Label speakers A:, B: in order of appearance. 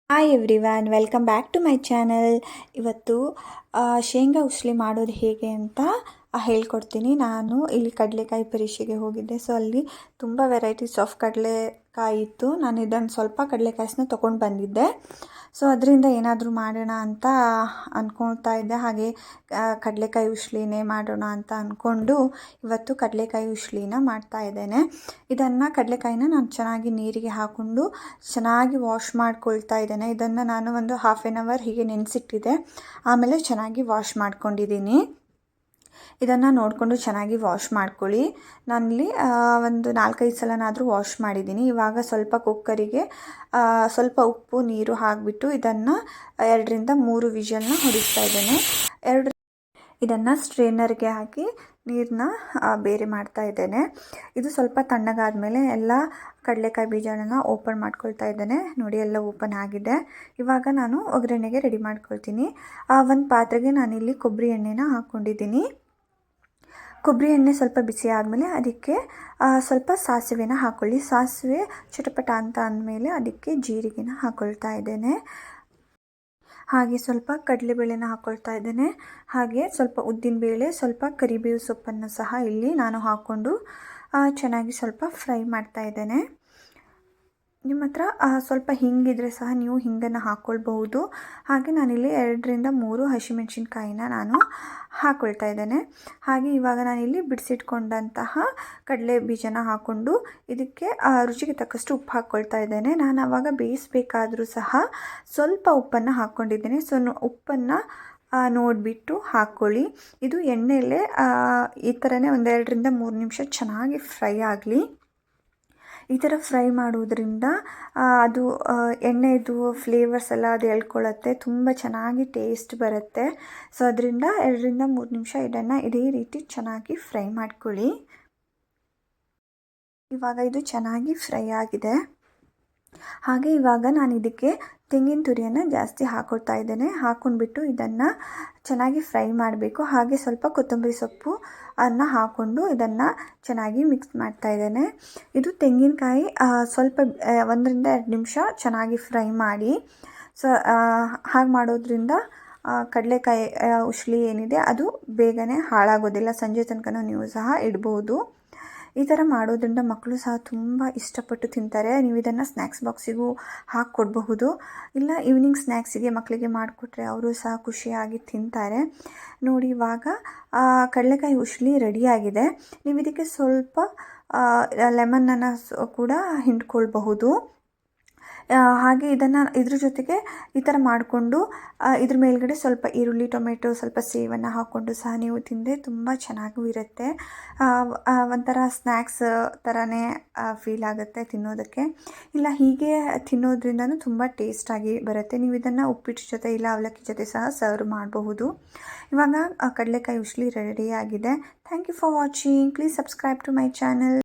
A: Hi everyone, welcome back to my channel. ಇವತ್ತು ಶೇಂಗಾ ಉಸ್ಲಿ ಮಾಡೋದು ಹೇಗೆ ಅಂತ ಹೇಳ್ಕೊಡ್ತೀನಿ. ನಾನು ಇಲ್ಲಿ ಕಡಲೆಕಾಯಿ ಪರೀಕ್ಷೆಗೆ ಹೋಗಿದ್ದೆ. ಸೊ ಅಲ್ಲಿ ತುಂಬ ವೆರೈಟೀಸ್ ಆಫ್ ಕಡಲೆಕಾಯಿ ಇತ್ತು. ನಾನು ಇದನ್ನು ಸ್ವಲ್ಪ ಕಡಲೆಕಾಯಿನ ತೊಗೊಂಡು ಬಂದಿದ್ದೆ. ಸೊ ಅದರಿಂದ ಏನಾದರೂ ಮಾಡೋಣ ಅಂತ ಅಂದ್ಕೊಳ್ತಾ ಇದ್ದೆ. ಹಾಗೆ ಕಡಲೆಕಾಯಿ ಉಸ್ಲಿನೇ ಮಾಡೋಣ ಅಂತ ಅಂದ್ಕೊಂಡು ಇವತ್ತು ಕಡಲೆಕಾಯಿ ಉಸ್ಲಿನ ಮಾಡ್ತಾ ಇದ್ದೇನೆ. ಕಡಲೆಕಾಯಿನ ನಾನು ಚೆನ್ನಾಗಿ ನೀರಿಗೆ ಹಾಕ್ಕೊಂಡು ಚೆನ್ನಾಗಿ ವಾಶ್ ಮಾಡ್ಕೊಳ್ತಾ ಇದ್ದೇನೆ. ಇದನ್ನು ನಾನು ಒಂದು ಹಾಫ್ ಆನ್ ಅವರ್ ಹೀಗೆ ನೆನೆಸಿಟ್ಟಿದ್ದೆ. ಆಮೇಲೆ ಚೆನ್ನಾಗಿ ವಾಶ್ ಮಾಡ್ಕೊಂಡಿದ್ದೀನಿ. ಇದನ್ನು ನೋಡಿಕೊಂಡು ಚೆನ್ನಾಗಿ ವಾಶ್ ಮಾಡ್ಕೊಳ್ಳಿ. ನಾನಿಲ್ಲಿ ಒಂದು 4-5 ಸಲನಾದರೂ ವಾಶ್ ಮಾಡಿದ್ದೀನಿ. ಇವಾಗ ಸ್ವಲ್ಪ ಕುಕ್ಕರಿಗೆ ಸ್ವಲ್ಪ ಉಪ್ಪು ನೀರು ಹಾಕಿಬಿಟ್ಟು ಇದನ್ನು 2-3 ವಿಷಲ್ನ ಹೊಡಿಸ್ತಾ ಇದ್ದೇನೆ. ಇದನ್ನು ಸ್ಟ್ರೈನರ್ಗೆ ಹಾಕಿ ನೀರನ್ನ ಬೇರೆ ಮಾಡ್ತಾ ಇದ್ದೇನೆ. ಇದು ಸ್ವಲ್ಪ ತಣ್ಣಗಾದ ಮೇಲೆ ಎಲ್ಲ ಕಡಲೆಕಾಯಿ ಬೀಜಗಳನ್ನು ಓಪನ್ ಮಾಡ್ಕೊಳ್ತಾ ಇದ್ದೇನೆ. ನೋಡಿ, ಎಲ್ಲ ಓಪನ್ ಆಗಿದೆ. ಇವಾಗ ನಾನು ಒಗ್ಗರಣೆಗೆ ರೆಡಿ ಮಾಡ್ಕೊಳ್ತೀನಿ. ಒಂದು ಪಾತ್ರೆಗೆ ನಾನಿಲ್ಲಿ ಕೊಬ್ಬರಿ ಎಣ್ಣೆನ ಹಾಕ್ಕೊಂಡಿದ್ದೀನಿ. ಕೊಬ್ಬರಿ ಎಣ್ಣೆ ಸ್ವಲ್ಪ ಬಿಸಿ ಆದಮೇಲೆ ಅದಕ್ಕೆ ಸ್ವಲ್ಪ ಸಾಸಿವೆನ ಹಾಕ್ಕೊಳ್ಳಿ. ಸಾಸಿವೆ ಚಟಪಟ ಅಂತ ಅಂದಮೇಲೆ ಅದಕ್ಕೆ ಜೀರಿಗೆನ ಹಾಕ್ಕೊಳ್ತಾ ಇದ್ದೇನೆ. ಹಾಗೆ ಸ್ವಲ್ಪ ಕಡಲೆಬೇಳೆನ ಹಾಕ್ಕೊಳ್ತಾ ಇದ್ದೇನೆ. ಹಾಗೆ ಸ್ವಲ್ಪ ಉದ್ದಿನಬೇಳೆ, ಸ್ವಲ್ಪ ಕರಿಬೇವು ಸೊಪ್ಪನ್ನು ಸಹ ಇಲ್ಲಿ ನಾನು ಹಾಕ್ಕೊಂಡು ಚೆನ್ನಾಗಿ ಸ್ವಲ್ಪ ಫ್ರೈ ಮಾಡ್ತಾ ಇದ್ದೇನೆ. ನಿಮ್ಮ ಹತ್ರ ಸ್ವಲ್ಪ ಹಿಂಗಿದ್ರೆ ಸಹ ನೀವು ಹಿಂಗನ್ನು ಹಾಕ್ಕೊಳ್ಬಹುದು. ಹಾಗೆ ನಾನಿಲ್ಲಿ 2-3 ಹಸಿಮೆಣಸಿನ್ಕಾಯಿನ ನಾನು ಹಾಕ್ಕೊಳ್ತಾ ಇದ್ದೇನೆ. ಹಾಗೆ ಇವಾಗ ನಾನಿಲ್ಲಿ ಬಿಡಿಸಿಟ್ಕೊಂಡಂತಹ ಕಡಲೆ ಬೀಜನ ಹಾಕ್ಕೊಂಡು ಇದಕ್ಕೆ ರುಚಿಗೆ ತಕ್ಕಷ್ಟು ಉಪ್ಪು ಹಾಕ್ಕೊಳ್ತಾ ಇದ್ದೇನೆ. ನಾನು ಆವಾಗ ಬೇಯಿಸಬೇಕಾದ್ರೂ ಸಹ ಸ್ವಲ್ಪ ಉಪ್ಪನ್ನು ಹಾಕ್ಕೊಂಡಿದ್ದೇನೆ. ಸೊ ಉಪ್ಪನ್ನು ನೋಡಿಬಿಟ್ಟು ಹಾಕ್ಕೊಳ್ಳಿ. ಇದು ಎಣ್ಣೆಯಲ್ಲೇ ಈ ಥರನೇ 2-3 ನಿಮಿಷ ಚೆನ್ನಾಗಿ ಫ್ರೈ ಆಗಲಿ. ಈ ಥರ ಫ್ರೈ ಮಾಡುವುದರಿಂದ ಅದು ಎಣ್ಣೆದು ಫ್ಲೇವರ್ಸ್ ಎಲ್ಲ ಅದು ಎಳ್ಕೊಳ್ಳುತ್ತೆ, ತುಂಬ ಚೆನ್ನಾಗಿ ಟೇಸ್ಟ್ ಬರುತ್ತೆ. ಸೊ ಅದರಿಂದ 2-3 ನಿಮಿಷ ಇದನ್ನು ಇದೇ ರೀತಿ ಚೆನ್ನಾಗಿ ಫ್ರೈ ಮಾಡ್ಕೊಳ್ಳಿ. ಇವಾಗ ಇದು ಚೆನ್ನಾಗಿ ಫ್ರೈ ಆಗಿದೆ. ಹಾಗೆ ಇವಾಗ ನಾನು ಇದಕ್ಕೆ ತೆಂಗಿನ ತುರಿಯನ್ನು ಜಾಸ್ತಿ ಹಾಕ್ಕೊಳ್ತಾ ಇದ್ದೇನೆ. ಹಾಕ್ಕೊಂಡ್ಬಿಟ್ಟು ಇದನ್ನು ಚೆನ್ನಾಗಿ ಫ್ರೈ ಮಾಡಬೇಕು. ಹಾಗೆ ಸ್ವಲ್ಪ ಕೊತ್ತಂಬರಿ ಸೊಪ್ಪು ಹಾಕ್ಕೊಂಡು ಇದನ್ನು ಚೆನ್ನಾಗಿ ಮಿಕ್ಸ್ ಮಾಡ್ತಾ ಇದ್ದೇನೆ. ಇದು ತೆಂಗಿನಕಾಯಿ ಸ್ವಲ್ಪ 1-2 ನಿಮಿಷ ಚೆನ್ನಾಗಿ ಫ್ರೈ ಮಾಡಿ. ಸೊ ಹಾಗೆ ಮಾಡೋದ್ರಿಂದ ಕಡಲೆಕಾಯಿ ಉಸ್ಲಿ ಏನಿದೆ ಅದು ಬೇಗನೆ ಹಾಳಾಗೋದಿಲ್ಲ. ಸಂಜೆ ತನಕ ನೀವು ಸಹ ಇಡ್ಬೋದು. ಈ ಥರ ಮಾಡೋದ್ರಿಂದ ಮಕ್ಕಳು ಸಹ ತುಂಬ ಇಷ್ಟಪಟ್ಟು ತಿಂತಾರೆ. ನೀವು ಇದನ್ನು ಸ್ನ್ಯಾಕ್ಸ್ ಬಾಕ್ಸಿಗೂ ಹಾಕ್ಕೊಡ್ಬಹುದು. ಇಲ್ಲ ಈವ್ನಿಂಗ್ ಸ್ನ್ಯಾಕ್ಸಿಗೆ ಮಕ್ಕಳಿಗೆ ಮಾಡಿಕೊಟ್ರೆ ಅವರು ಸಹ ಖುಷಿಯಾಗಿ ತಿಂತಾರೆ. ನೋಡಿ, ಇವಾಗ ಕಡಲೆಕಾಯಿ ಉಸ್ಲಿ ರೆಡಿಯಾಗಿದೆ. ನೀವು ಇದಕ್ಕೆ ಸ್ವಲ್ಪ ಲೆಮನನ್ನು ಕೂಡ ಹಿಂಡ್ಕೊಳ್ಬಹುದು. ಹಾಗೆ ಇದ್ರ ಜೊತೆಗೆ ಈ ಥರ ಮಾಡಿಕೊಂಡು ಇದ್ರ ಮೇಲ್ಗಡೆ ಸ್ವಲ್ಪ ಈರುಳ್ಳಿ, ಟೊಮೆಟೊ, ಸ್ವಲ್ಪ ಸೇವನ್ನು ಹಾಕ್ಕೊಂಡು ಸಹ ನೀವು ತಿಂದರೆ ತುಂಬ ಚೆನ್ನಾಗೂ ಇರುತ್ತೆ. ಒಂಥರ ಸ್ನ್ಯಾಕ್ಸ್ ಥರನೇ ಫೀಲ್ ಆಗುತ್ತೆ ತಿನ್ನೋದಕ್ಕೆ. ಇಲ್ಲ ಹೀಗೆ ತಿನ್ನೋದ್ರಿಂದನೂ ತುಂಬ ಟೇಸ್ಟಾಗಿ ಬರುತ್ತೆ. ನೀವು ಇದನ್ನು ಉಪ್ಪಿಟ್ಟು ಜೊತೆ ಇಲ್ಲ ಅವಲಕ್ಕಿ ಜೊತೆ ಸಹ ಸರ್ವ್ ಮಾಡಬಹುದು. ಇವಾಗ ಕಡಲೆಕಾಯಿ ಉಸ್ಲಿ ರೆಡಿಯಾಗಿದೆ. Thank you for watching. Please subscribe to my channel.